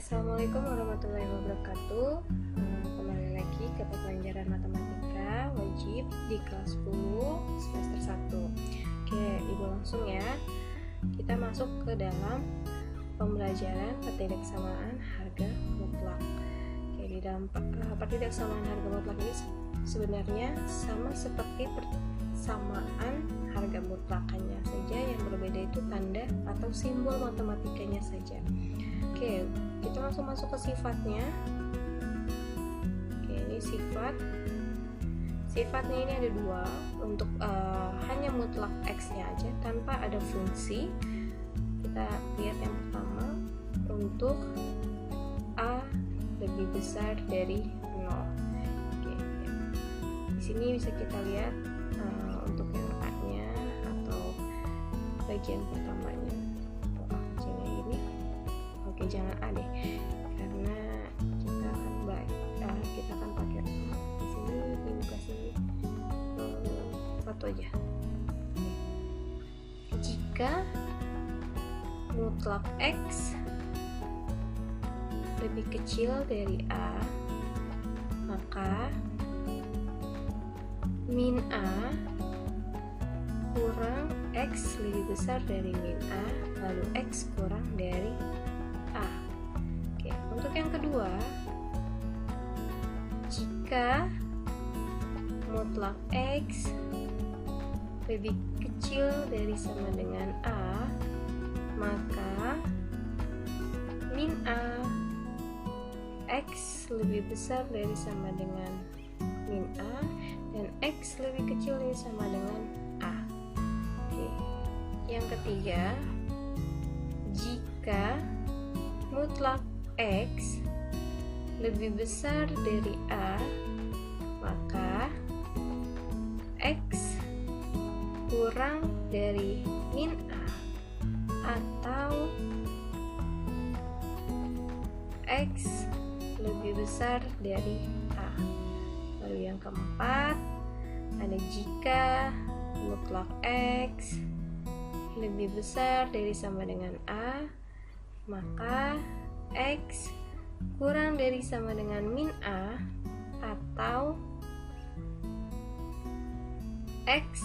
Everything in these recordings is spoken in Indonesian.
Assalamualaikum warahmatullahi wabarakatuh. Kembali lagi ke pembelajaran matematika wajib di kelas 10 semester 1. Oke, Ibu langsung ya. Kita masuk ke dalam pembelajaran pertidaksamaan harga mutlak. Oke, di dalam pertidaksamaan harga mutlak ini sebenarnya sama seperti persamaan harga mutlakannya saja, yang berbeda itu tanda atau simbol matematikanya saja. Oke, kita langsung masuk ke sifatnya. Oke, ini sifatnya ini ada dua, untuk hanya mutlak X nya aja tanpa ada fungsi. Kita lihat yang pertama, untuk A lebih besar dari 0. Oke, ya. Di sini bisa kita lihat untuk yang A nya atau bagian pertamanya. Oke, jangan A deh, karena kita akan pakai di sini. Ibu kasih foto aja. Jika mutlak X lebih kecil dari A, maka min A kurang X lebih besar dari min A, lalu X kurang dari A. Oke, untuk yang kedua, jika mutlak X lebih kecil dari sama dengan A, maka min A X lebih besar dari sama dengan min A, dan X lebih kecil dari sama dengan A. Oke, yang ketiga, jika mutlak X lebih besar dari A, maka X kurang dari min A atau X lebih besar dari A. Lalu yang keempat, ada jika mutlak X lebih besar dari sama dengan A, maka X kurang dari sama dengan min A atau X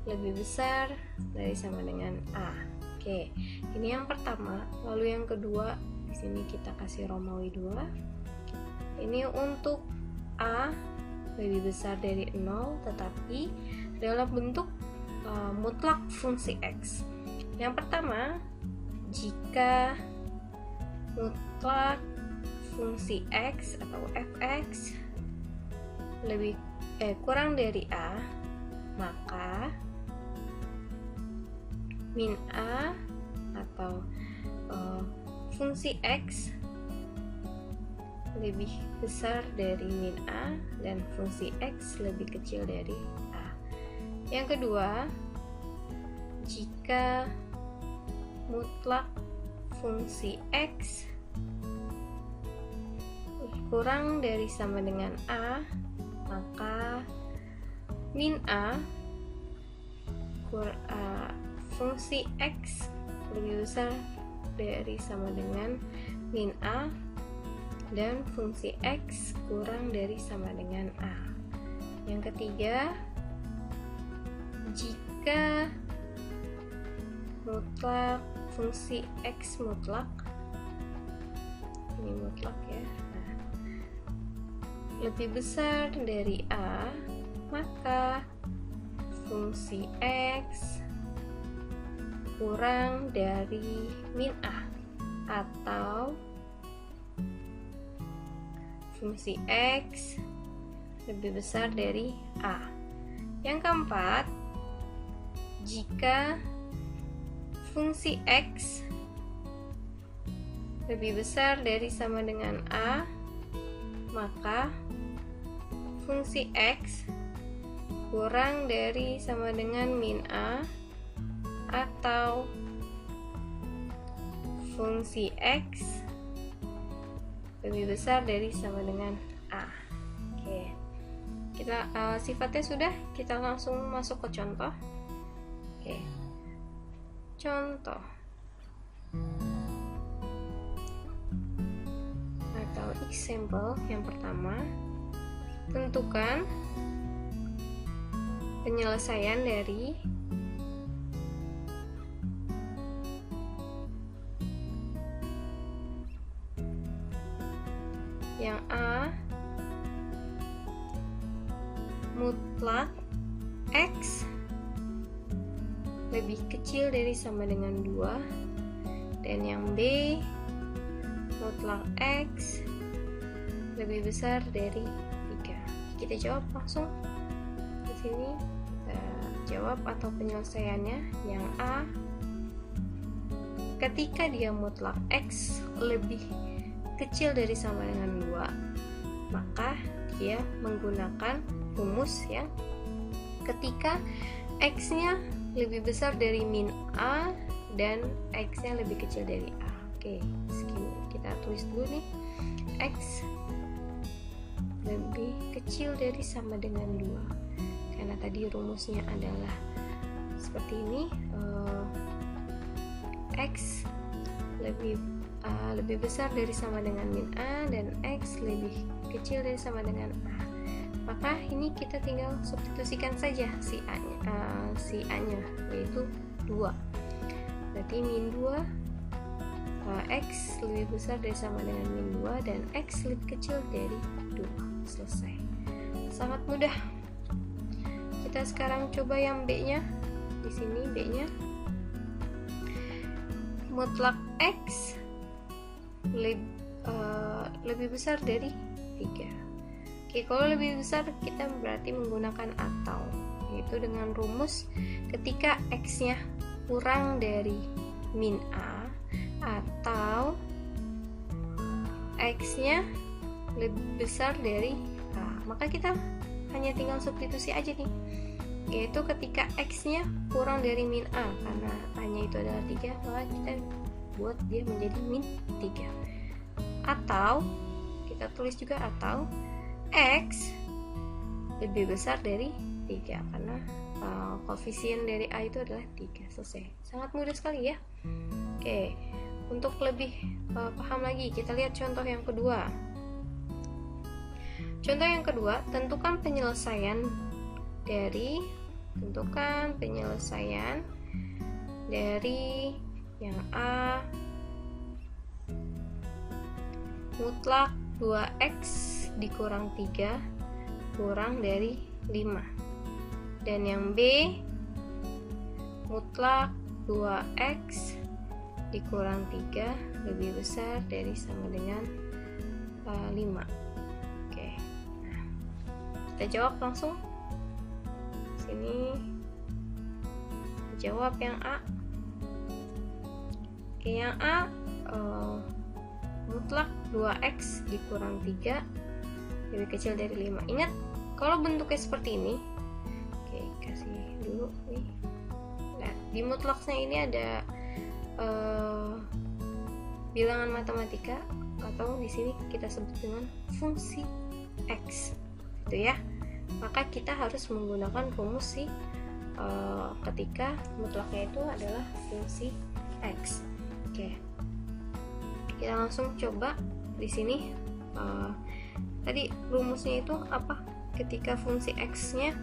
lebih besar dari sama dengan A. Oke, ini yang pertama. Lalu yang kedua, di sini kita kasih Romawi 2. Ini untuk A lebih besar dari 0, tetapi dalam bentuk mutlak fungsi X. Yang pertama, jika mutlak fungsi X atau fx kurang dari A, maka min A atau fungsi X lebih besar dari min A dan fungsi X lebih kecil dari A. Yang kedua, jika mutlak fungsi X kurang dari sama dengan A, maka min A fungsi X lebih besar dari sama dengan min A, dan fungsi X kurang dari sama dengan A. Yang ketiga, jika mutlak fungsi X mutlak, ini mutlak ya, lebih besar dari A, maka fungsi X kurang dari min A atau fungsi X lebih besar dari A. Yang keempat, jika fungsi X lebih besar dari sama dengan A, maka fungsi X kurang dari sama dengan min A atau fungsi X lebih besar dari sama dengan A. Oke, kita sifatnya sudah, kita langsung masuk ke contoh. Oke, contoh sampel yang pertama, tentukan penyelesaian dari yang A mutlak X lebih kecil dari sama dengan 2, dan yang B mutlak X lebih besar dari 3. Kita jawab langsung di sini. Kita jawab atau penyelesaiannya yang A, ketika dia mutlak X lebih kecil dari sama dengan 2, maka dia menggunakan rumus yang ketika X-nya lebih besar dari min A dan X-nya lebih kecil dari A. Oke, kita tulis dulu nih, X lebih kecil dari sama dengan 2, karena tadi rumusnya adalah seperti ini, X lebih besar dari sama dengan min A dan X lebih kecil dari sama dengan A. Maka ini kita tinggal substitusikan saja si A-nya, yaitu 2. Berarti min 2 X lebih besar dari sama dengan min 2 dan X lebih kecil dari 2. Selesai. Sangat mudah. Kita sekarang coba yang B-nya. Di sini B-nya mutlak X lebih besar dari 3. Oke, kalau lebih besar kita berarti menggunakan atau, yaitu dengan rumus ketika X-nya kurang dari min A atau X-nya lebih besar dari A. Maka kita hanya tinggal substitusi aja nih, yaitu ketika X-nya kurang dari min A, karena A-nya itu adalah 3, maka kita buat dia menjadi min 3. Atau kita tulis juga atau X lebih besar dari 3, karena koefisien dari A itu adalah 3. Selesai. Sangat mudah sekali ya. Oke, untuk lebih paham lagi, kita lihat contoh yang kedua. Contoh yang kedua, tentukan penyelesaian dari yang A mutlak 2X dikurang 3 kurang dari 5, dan yang B mutlak 2X dikurang 3 lebih besar dari sama dengan 5. Oke, nah, kita jawab langsung. Sini jawab yang A. Oke, yang A mutlak 2X dikurang 3 lebih kecil dari 5. Ingat, kalau bentuknya seperti ini, oke, kasih dulu nih. Nah, di mutlaknya ini ada bilangan matematika, atau di sini kita sebut dengan fungsi X, gitu ya. Maka kita harus menggunakan rumus ketika mutlaknya itu adalah fungsi X. Oke, kita langsung coba di sini. Tadi rumusnya itu apa? Ketika fungsi X-nya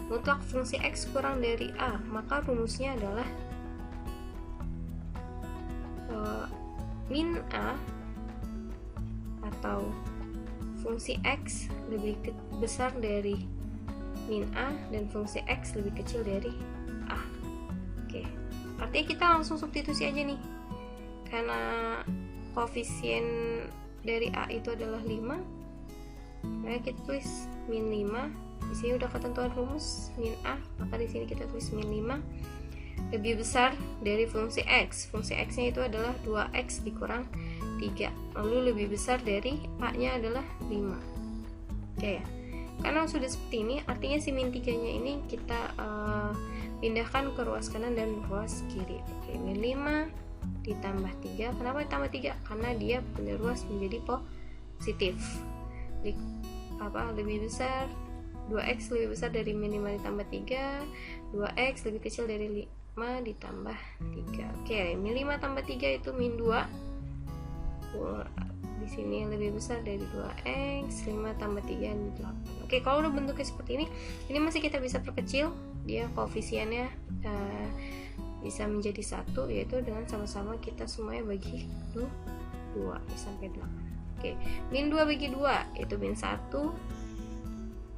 mutlak fungsi X kurang dari A, maka rumusnya adalah min A atau fungsi X lebih besar dari min A dan fungsi X lebih kecil dari A. Oke, artinya kita langsung substitusi aja nih, karena koefisien dari A itu adalah 5, maka kita tulis min 5. Di sini udah ketentuan rumus min A, maka di sini kita tulis min 5 lebih besar dari fungsi X. Fungsi X-nya itu adalah 2X dikurang 3, lalu lebih besar dari A-nya adalah 5. Oke, karena sudah seperti ini, artinya si min 3-nya ini kita pindahkan ke ruas kanan dan ruas kiri. Oke, min 5 ditambah 3. Kenapa ditambah 3? Karena dia punya ruas menjadi positif. Lebih besar, 2X lebih besar dari min 5 ditambah 3, 2X lebih kecil dari 5 ditambah 3. Oke, min 5 tambah 3 itu min 2 di sini lebih besar dari 2x, 5 tambah 3 8. Oke, kalau udah bentuknya seperti ini masih kita bisa perkecil, dia koefisiennya bisa menjadi 1, yaitu dengan sama-sama kita semuanya bagi 2 sampai 8. Oke, min 2 bagi 2 itu min 1,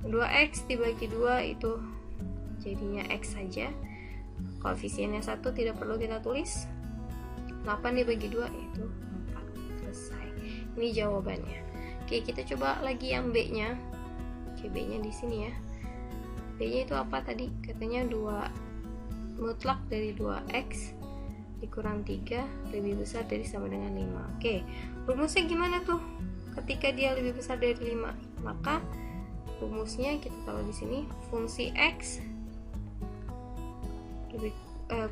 2x dibagi 2 itu jadinya x saja, koefisiennya 1 tidak perlu kita tulis, 8 dibagi 2 itu 4. Selesai, ini jawabannya. Oke, kita coba lagi yang b nya. Oke, b nya di sini ya. B nya itu apa tadi? Katanya 2 mutlak dari 2x dikurang 3 lebih besar dari sama dengan 5. Oke, rumusnya gimana tuh ketika dia lebih besar dari 5? Maka rumusnya kita taruh di sini, fungsi x lebih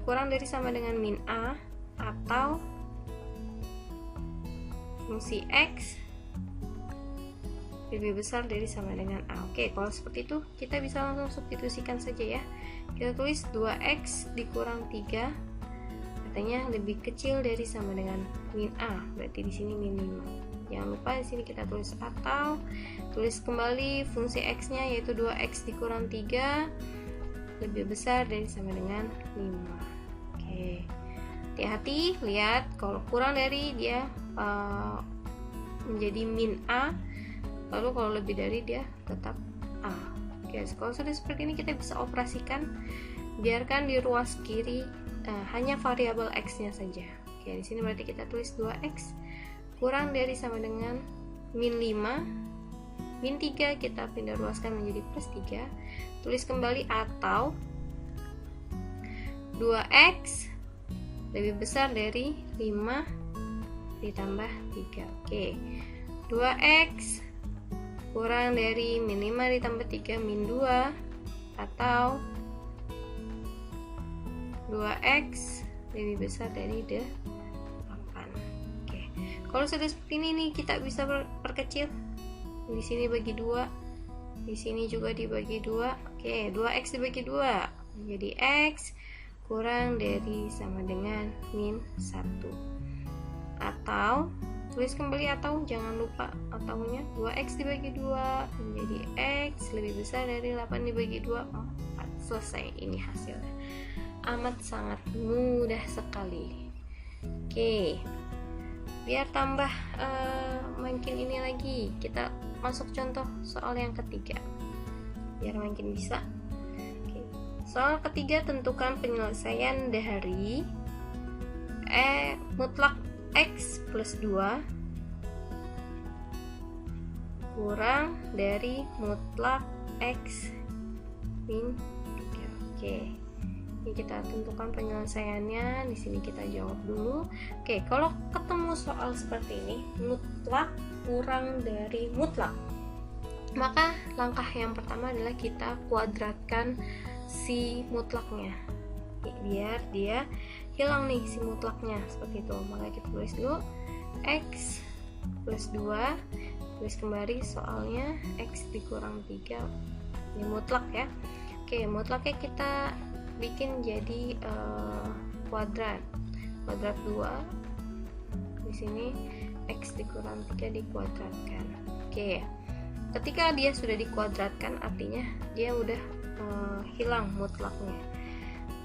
kurang dari sama dengan min a, atau fungsi x lebih besar dari sama dengan a. Oke, kalau seperti itu kita bisa langsung substitusikan saja ya. Kita tulis 2x dikurang 3 katanya lebih kecil dari sama dengan min a, berarti di sini min 5. Jangan lupa di sini kita tulis atau tulis kembali fungsi x-nya, yaitu 2x dikurang 3 lebih besar dari sama dengan 5. Oke, hati-hati, lihat kalau kurang dari dia menjadi min a, lalu kalau lebih dari dia tetap a. Oke, kalau sudah seperti ini kita bisa operasikan, biarkan di ruas kiri hanya variabel x-nya saja. Oke, di sini berarti kita tulis 2x kurang dari sama dengan min 5, min 3 kita pindah ruaskan menjadi plus 3, tulis kembali atau 2x lebih besar dari 5 ditambah 3. Oke, 2x kurang dari min 5 ditambah 3 min 2, atau 2x lebih besar dari 8. Oke, kalau sudah seperti ini nih kita bisa perkecil. Di sini bagi 2, di sini juga dibagi 2. Oke, 2x dibagi 2 menjadi x kurang dari sama dengan min 1. Atau tulis kembali atau, jangan lupa ataunya, 2x dibagi 2 menjadi x lebih besar dari 8 dibagi 2, 4. Selesai, ini hasilnya. Amat sangat mudah sekali. Oke, biar tambah makin ini lagi, kita masuk contoh soal yang ketiga biar makin bisa. Oke, soal ketiga, tentukan penyelesaian dari mutlak x plus 2 kurang dari mutlak x min 3. Oke, ini kita tentukan penyelesaiannya. Di sini kita jawab dulu. Oke, kalau ketemu soal seperti ini, mutlak kurang dari mutlak, maka langkah yang pertama adalah kita kuadratkan si mutlaknya biar dia hilang nih si mutlaknya, seperti itu. Maka kita tulis dulu x plus 2, tulis kembali soalnya x dikurang 3, ini mutlak ya. Oke, mutlaknya kita bikin jadi kuadrat 2. Di sini x dikurang 3 dikuadratkan. Oke, ketika dia sudah dikuadratkan artinya dia udah hilang mutlaknya.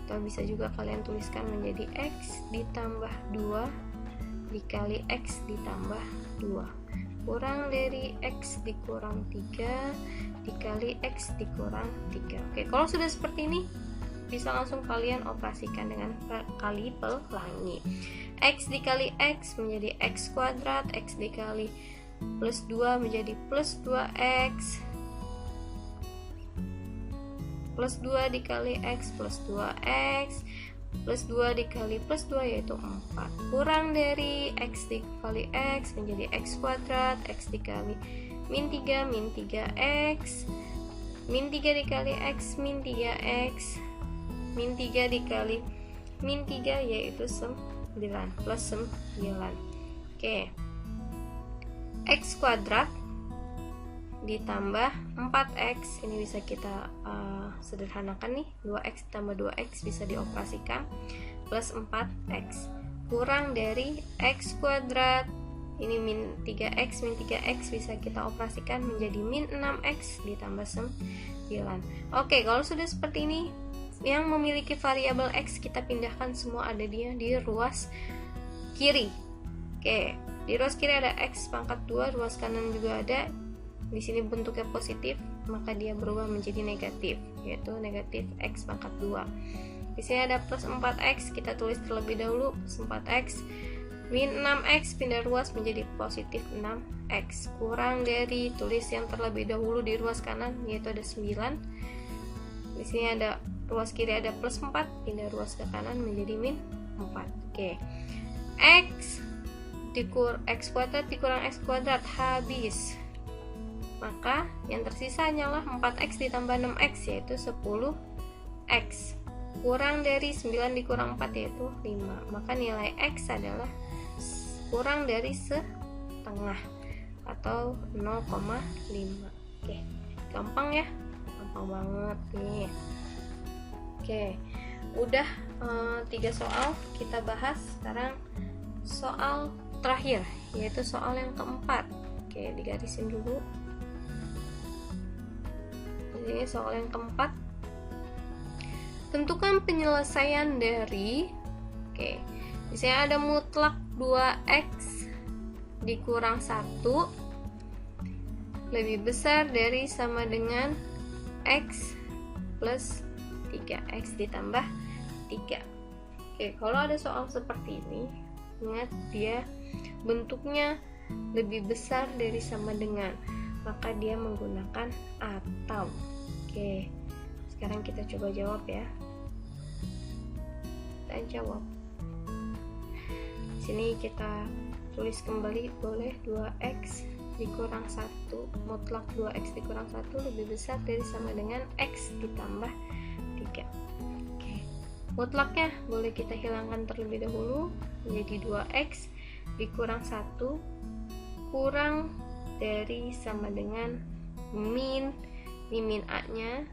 Atau bisa juga kalian tuliskan menjadi x ditambah 2 dikali x ditambah 2 kurang dari x dikurang 3 dikali x dikurang 3. Oke, kalau sudah seperti ini bisa langsung kalian operasikan dengan kali pelangi. X dikali x menjadi x kuadrat, x dikali plus 2 menjadi plus 2x, plus 2 dikali x plus 2x, plus 2 dikali plus 2 yaitu 4, kurang dari x dikali x menjadi x kuadrat, x dikali min 3 min 3x, min 3 dikali x min 3x, min 3 dikali min 3 yaitu 9 plus 9. Oke, x kuadrat ditambah 4x, ini bisa kita sederhanakan nih, 2x tambah 2x bisa dioperasikan, plus 4x kurang dari x kuadrat ini min 3x bisa kita operasikan menjadi min 6x ditambah 9. Oke, kalau sudah seperti ini, yang memiliki variabel x kita pindahkan semua ada di ruas kiri. Oke, di ruas kiri ada x pangkat 2, ruas kanan juga ada. Di sini bentuknya positif, maka dia berubah menjadi negatif, yaitu negatif x pangkat 2. Di sini ada plus 4x, kita tulis terlebih dahulu plus 4x. Min 6x pindah ruas menjadi positif 6x, kurang dari, tulis yang terlebih dahulu di ruas kanan, yaitu ada 9. Di sini ada ruas kiri ada plus 4, pindah ruas ke kanan menjadi min 4. Oke, x kuadrat dikurang x kuadrat habis, maka yang tersisa hanyalah 4x ditambah 6x, yaitu 10x, kurang dari 9 dikurang 4, yaitu 5. Maka nilai x adalah kurang dari setengah atau 0,5. Oke, gampang ya, gampang banget nih. Oke, udah 3 soal kita bahas. Sekarang soal terakhir, yaitu soal yang keempat. Oke, digarisin dulu. Ini soal yang keempat. Tentukan penyelesaian dari, oke, misalnya ada mutlak 2x dikurang 1 lebih besar dari sama dengan x plus 3x ditambah 3. Oke, kalau ada soal seperti ini, ingat dia bentuknya lebih besar dari sama dengan, maka dia menggunakan atau. Oke, sekarang kita coba jawab ya. Kita jawab. Sini kita tulis kembali, boleh 2x dikurang 1, mutlak 2x dikurang 1 lebih besar dari sama dengan x ditambah 3. Oke, mutlaknya boleh kita hilangkan terlebih dahulu menjadi 2x dikurang 1 kurang dari sama dengan min, ini min a nya,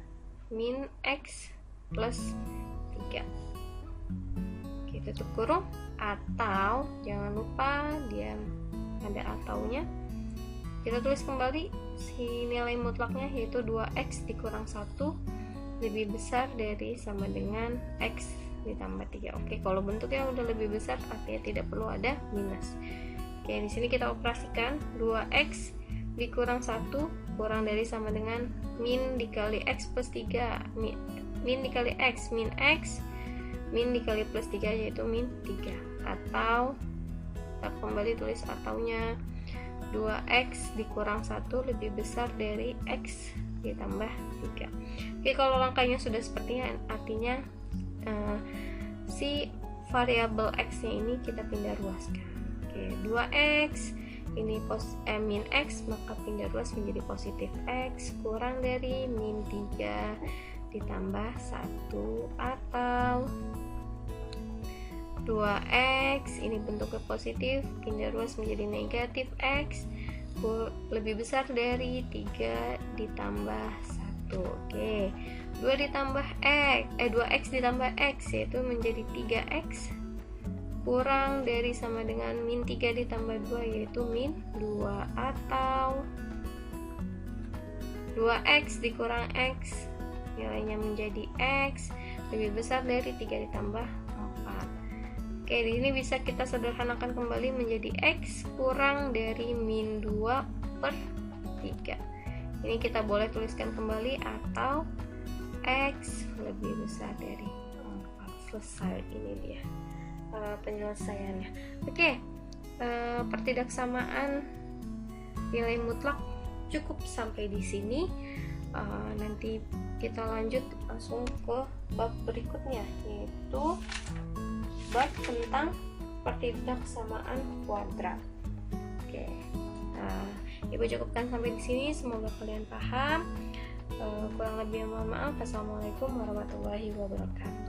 min x plus 3. Oke, tutup kurung. Atau jangan lupa dia ada ataunya, kita tulis kembali si nilai mutlaknya, yaitu 2x dikurang 1 lebih besar dari sama dengan x ditambah 3. Oke, kalau bentuknya udah lebih besar artinya tidak perlu ada minus. Oke, di sini kita operasikan 2x dikurang 1 kurang dari sama dengan min dikali x plus 3, min dikali x, min x, min dikali plus 3, yaitu min 3. Atau kita kembali tulis ataunya, 2x dikurang 1 lebih besar dari x ditambah 3. Oke, kalau langkahnya sudah seperti ini, artinya si variabel x nya ini kita pindah ruaskan. Oke, 2x ini min x, maka pindah ruas menjadi positif x kurang dari min 3 ditambah 1, atau 2x ini bentuknya positif, pindah ruas menjadi negatif x lebih besar dari 3 ditambah 1. Oke, 2x ditambah x, yaitu menjadi 3x kurang dari sama dengan min 3 ditambah 2, yaitu min 2. Atau 2x dikurang x, nilainya menjadi x lebih besar dari 3 ditambah 4. Oke, di sini bisa kita sederhanakan kembali menjadi x kurang dari min 2 per 3. Ini kita boleh tuliskan kembali, atau x lebih besar dari 4. Selesai, ini dia penyelesaiannya. Oke, pertidaksamaan nilai mutlak cukup sampai di sini. Nanti kita lanjut langsung ke bab berikutnya, yaitu bab tentang pertidaksamaan kuadrat. Oke, Ibu cukupkan sampai di sini. Semoga kalian paham. Kurang lebih mohon maaf. Assalamualaikum warahmatullahi wabarakatuh.